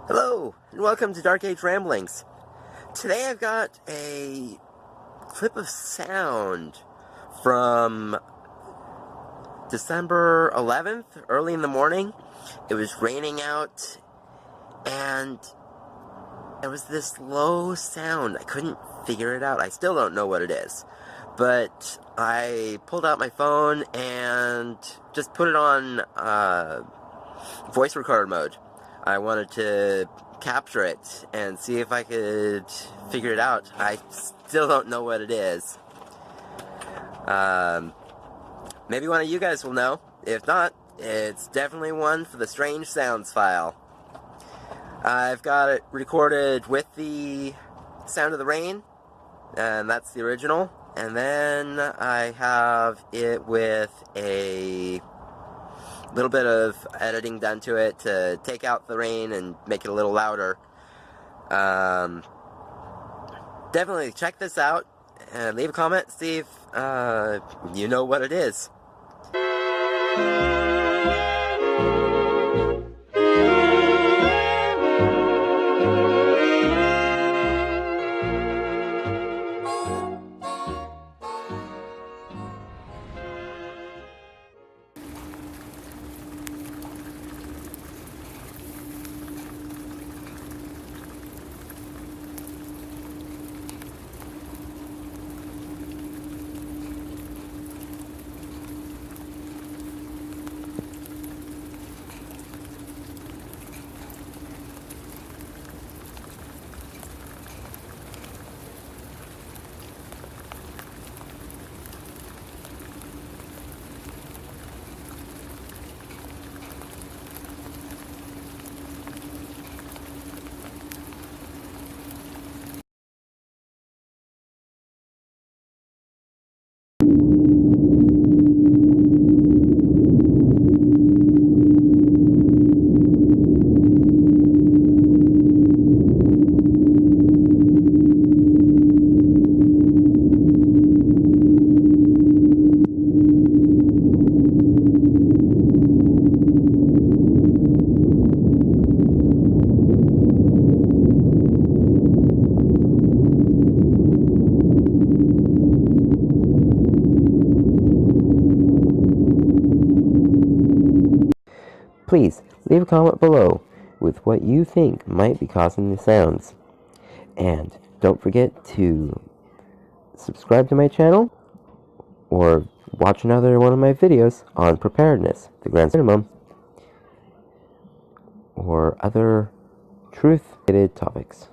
Hello, and welcome to Dark Age Ramblings. Today I've got a clip of sound from December 11th, early in the morning. It was raining out, and there was this low sound. I couldn't figure it out. I still don't know what it is. But I pulled out my phone and just put it on voice recorder mode. I wanted to capture it and see if I could figure it out. I still don't know what it is. Maybe one of you guys will know. If not, it's definitely one for the Strange Sounds file. I've got it recorded with the sound of the rain, and that's the original. And then I have it with a little bit of editing done to it to take out the rain and make it a little louder. Definitely check this out and leave a comment, see if you know what it is. Please leave a comment below with what you think might be causing the sounds. And don't forget to subscribe to my channel or watch another one of my videos on preparedness, the grand minimum, or other truth-related topics.